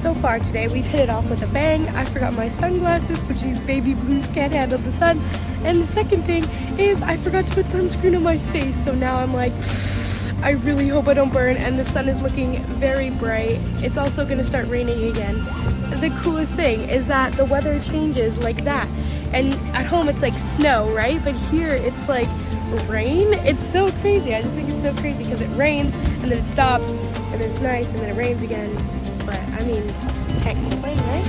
so far today we've hit it off with a bang. I forgot my sunglasses, which these baby blues can't handle the sun. And the second thing is I forgot to put sunscreen on my face. So now I'm like, I really hope I don't burn, and the sun is looking very bright. It's also gonna start raining again. The coolest thing is that the weather changes like that. And at home it's like snow, right? But here it's like rain. It's so crazy. I just think it's so crazy because it rains and then it stops and then it's nice and then it rains again. But I mean, can't complain, right?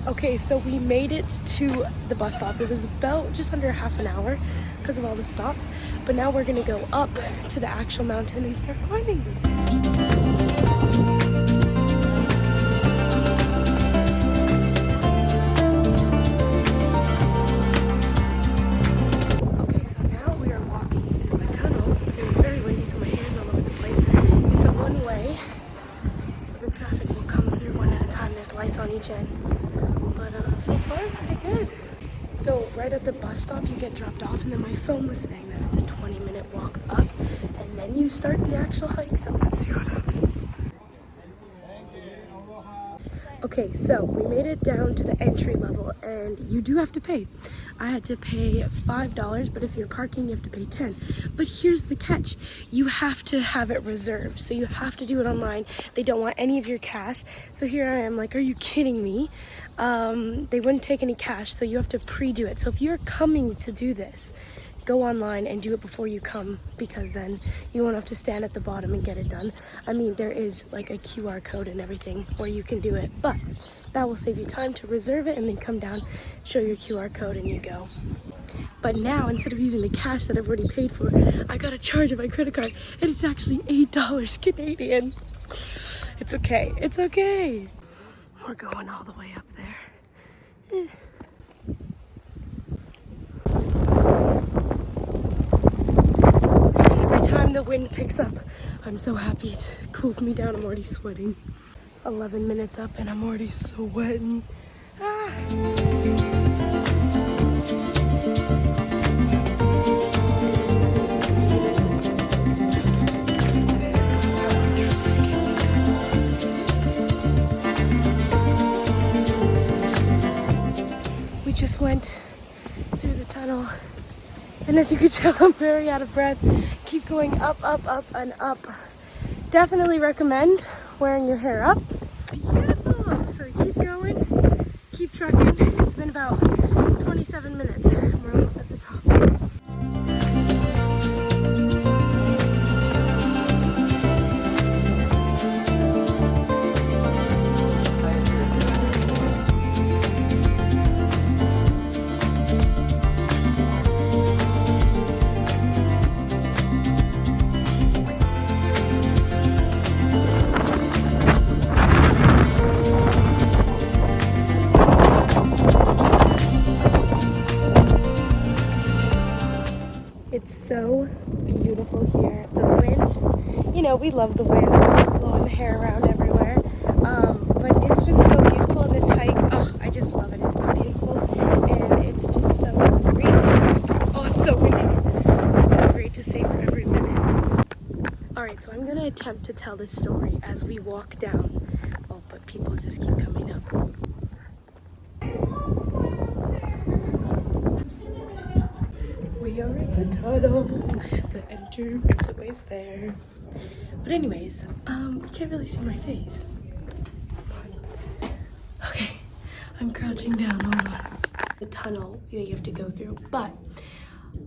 Okay, so we made it to the bus stop. It was about just under half an hour because of all the stops. But now we're gonna go up to the actual mountain and start climbing. Okay, so now we are walking through a tunnel. And it's very windy, so my hair's all over the place. It's a one-way, so the traffic will come through one at a time. There's lights on each end. But so far, pretty good. So right at the bus stop, you get dropped off, and then my phone was saying that it's a 20-minute walk up, and then you start the actual hike, so let's see what happens. Okay, so we made it down to the entry level, and you do have to pay. I had to pay $5, but if you're parking, you have to pay $10. But here's the catch. You have to have it reserved, so you have to do it online. They don't want any of your cash. So here I am like, are you kidding me? They wouldn't take any cash, so you have to pre-do it. So if you're coming to do this, go online and do it before you come, because then you won't have to stand at the bottom and get it done. I mean, there is like a QR code and everything where you can do it, but that will save you time to reserve it and then come down, show your QR code, and you go. But now, instead of using the cash that I've already paid for, I got a charge of my credit card, and it's actually $8 Canadian. It's okay, it's okay. We're going all the way up there. Every time the wind picks up, I'm so happy. It cools me down. I'm already sweating. 11 minutes up and I'm already sweating. We just went through the tunnel, and as you can tell, I'm very out of breath. Keep going up, up, up, and up. Definitely recommend wearing your hair up. Beautiful. So keep going, keep trucking. It's been about 27 minutes. We're almost at the top. It's so beautiful here. The wind, you know, we love the wind. It's just blowing the hair around everywhere. But it's been so beautiful in this hike. Oh, I just love it. It's so beautiful. And it's just so great oh, it's so windy. It's so great to savor every minute. Alright, so I'm going to attempt to tell this story as we walk down. Oh, but people just keep coming up. We are in the tunnel. The entryway's there. But anyways, you can't really see my face. Okay, I'm crouching down. Hold on. The tunnel that you have to go through. But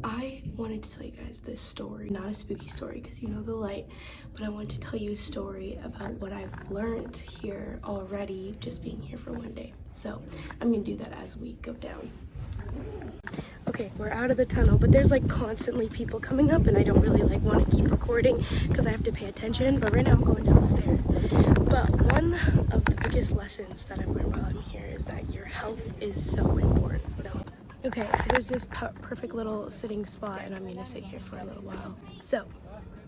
I wanted to tell you guys this story. Not a spooky story because you know the light. But I wanted to tell you a story about what I've learned here already just being here for one day. So I'm going to do that as we go down. Okay, we're out of the tunnel, but there's like constantly people coming up, and I don't really like want to keep recording because I have to pay attention. But right now I'm going downstairs. But one of the biggest lessons that I've learned while I'm here is that your health is so important. Okay, so there's this perfect little sitting spot, and I'm gonna sit here for a little while. So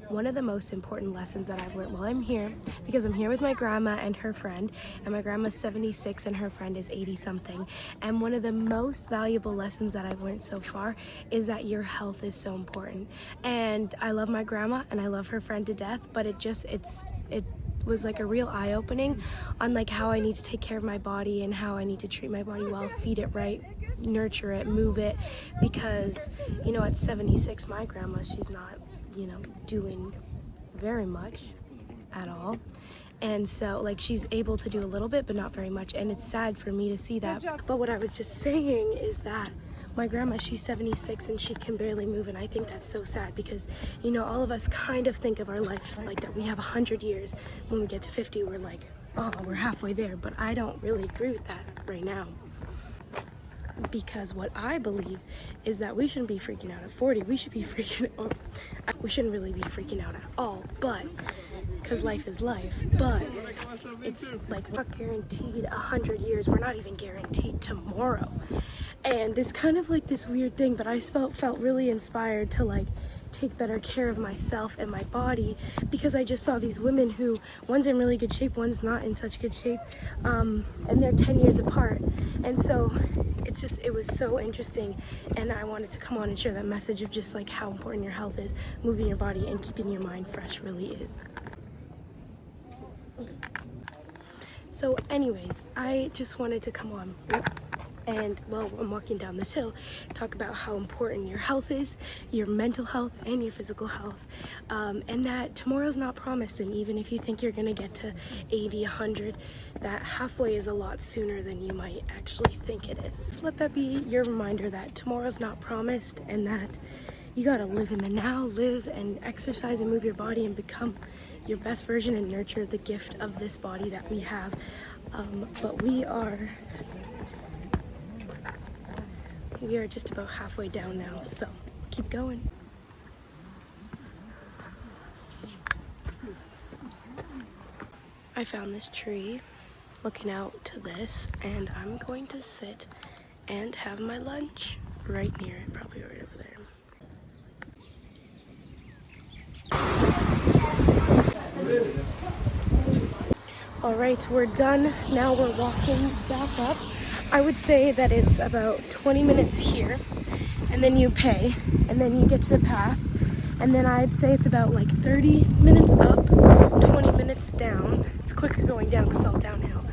one of the most important lessons that I've learned while I'm here, because I'm here with my grandma and her friend, and my grandma's 76 and her friend is 80 something, and one of the most valuable lessons that I've learned so far is that your health is so important. And I love my grandma and I love her friend to death, but it was like a real eye-opening on like how I need to take care of my body and how I need to treat my body well, feed it right, nurture it, move it, because you know, at 76, my grandma, she's not, you know, doing very much at all, and so like she's able to do a little bit but not very much, and it's sad for me to see that. But what I was just saying is that my grandma, she's 76 and she can barely move, and I think that's so sad because, you know, all of us kind of think of our life like that we have 100 years. When we get to 50, we're like, oh, we're halfway there, but I don't really agree with that right now. Because what I believe is that we shouldn't be freaking out at 40. We should be freaking out. We shouldn't really be freaking out at all, but because life is life. But it's like, we're not guaranteed 100 years. We're not even guaranteed tomorrow. And it's kind of like this weird thing, but I felt really inspired to like take better care of myself and my body, because I just saw these women who, one's in really good shape, one's not in such good shape, and they're 10 years apart. And so it was so interesting, and I wanted to come on and share that message of just like how important your health is, moving your body and keeping your mind fresh really is. So anyways, I just wanted to come on and while I'm walking down this hill, talk about how important your health is, your mental health and your physical health, and that tomorrow's not promised, and even if you think you're gonna get to 80, 100, that halfway is a lot sooner than you might actually think it is. Just let that be your reminder that tomorrow's not promised, and that you gotta live in the now, live and exercise and move your body and become your best version and nurture the gift of this body that we have. But we are just about halfway down now, so keep going. I found this tree looking out to this, and I'm going to sit and have my lunch right near it, probably right over there. All right, we're done. Now we're walking back up. I would say that it's about 20 minutes here, and then you pay, and then you get to the path, and then I'd say it's about like 30 minutes up, 20 minutes down. It's quicker going down because it's all downhill.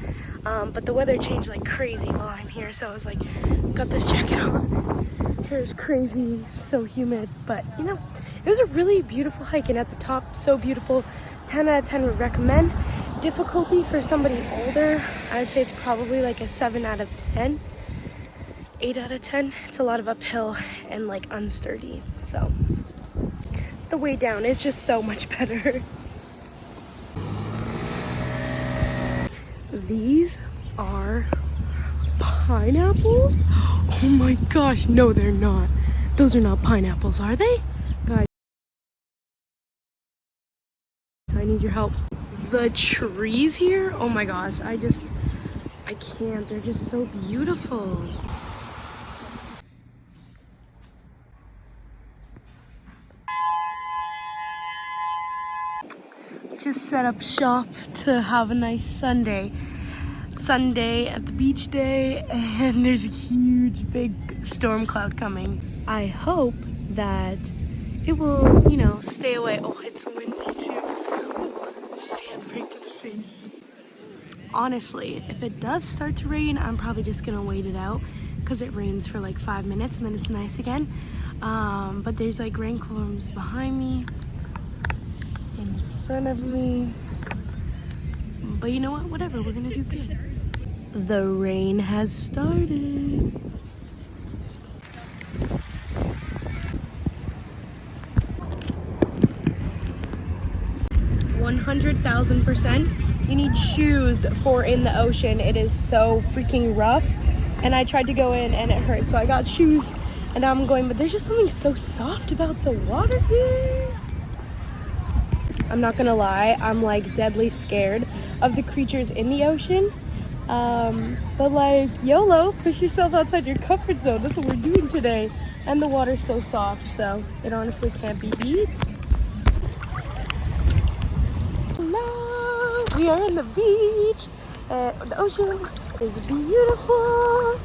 But the weather changed like crazy while I'm here, so I was like, got this jacket on. Hair's crazy, so humid, but you know, it was a really beautiful hike, and at the top, so beautiful. 10 out of 10 would recommend. Difficulty for somebody older, I would say it's probably like a 7 out of 10, 8 out of 10. It's a lot of uphill and like unsturdy, so the way down is just so much better. These are pineapples? Oh my gosh, no they're not. Those are not pineapples, are they? Guys, I need your help. The trees here, oh my gosh, I can't, they're just so beautiful. Just set up shop to have a nice Sunday at the beach day, and there's a huge big storm cloud coming. I hope that it will, you know, stay away. Oh, it's windy too. Ooh, sand right to the face. Honestly, if it does start to rain, I'm probably just gonna wait it out because it rains for like 5 minutes and then it's nice again. But there's like rain clouds behind me, in front of me. But you know what? Whatever, we're gonna do good. The rain has started. 100,000%. You need shoes for in the ocean. It is so freaking rough. And I tried to go in and it hurt, so I got shoes and now I'm going, but there's just something so soft about the water here. I'm not gonna lie, I'm like deadly scared of the creatures in the ocean. But like, YOLO, push yourself outside your comfort zone. That's what we're doing today. And the water's so soft, so it honestly can't be beat. we are in the beach. The ocean is beautiful.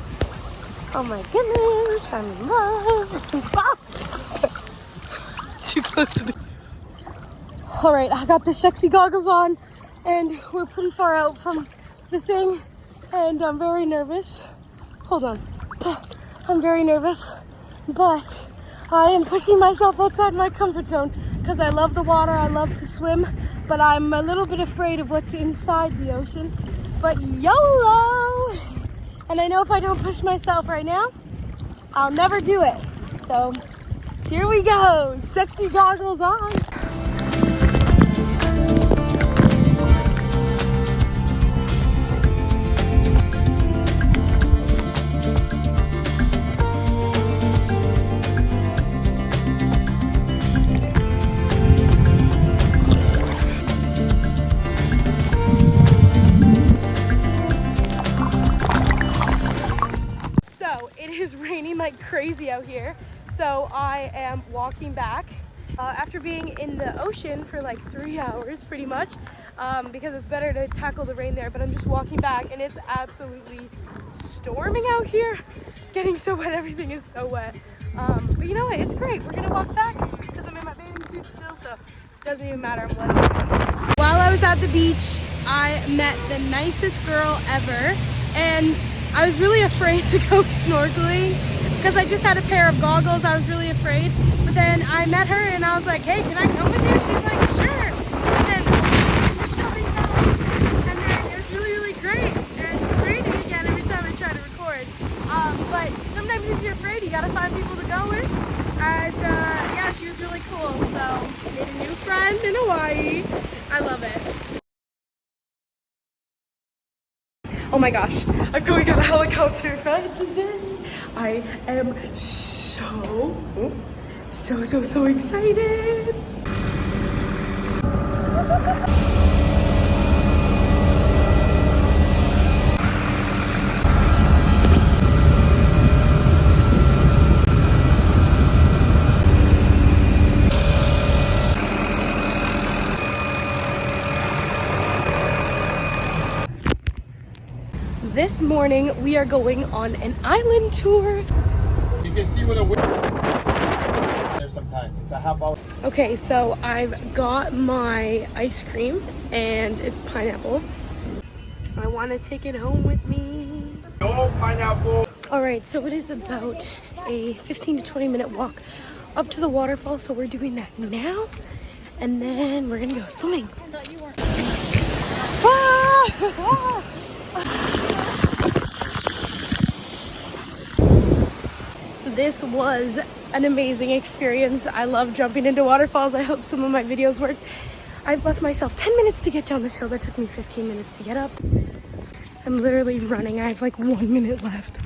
Oh my goodness, I'm in love. Too close to the... All right, I got the sexy goggles on and we're pretty far out from the thing and I'm very nervous. Hold on. I'm very nervous, but I am pushing myself outside my comfort zone because I love the water, I love to swim, but I'm a little bit afraid of what's inside the ocean. But YOLO! And I know if I don't push myself right now, I'll never do it. So here we go, sexy goggles on. It is raining like crazy out here, so I am walking back after being in the ocean for like 3 hours pretty much, because it's better to tackle the rain there, but I'm just walking back and it's absolutely storming out here, getting so wet, everything is so wet, but you know what, it's great. We're gonna walk back because I'm in my bathing suit still, so it doesn't even matter, I'm wet. While I was at the beach, I met the nicest girl ever, and I was really afraid to go snorkeling because I just had a pair of goggles. I was really afraid, but then I met her and I was like, hey, can I come with you? She's like, sure. And then she's coming down, and then it was really, really great. And it's raining again every time I try to record. But sometimes if you're afraid, you gotta find people to go with. And yeah, she was really cool. So made a new friend in Hawaii. I love it. Oh my gosh, I'm going on a helicopter ride today. I am so excited. This morning, we are going on an island tour. You can see what a there's some time. It's a half hour. Okay, so I've got my ice cream and it's pineapple. I want to take it home with me. No pineapple. All right, so it is about a 15 to 20 minute walk up to the waterfall. So we're doing that now. And then we're gonna go swimming. Ah! This was an amazing experience. I love jumping into waterfalls. I hope some of my videos worked. I've left myself 10 minutes to get down this hill. That took me 15 minutes to get up. I'm literally running. I have like 1 minute left.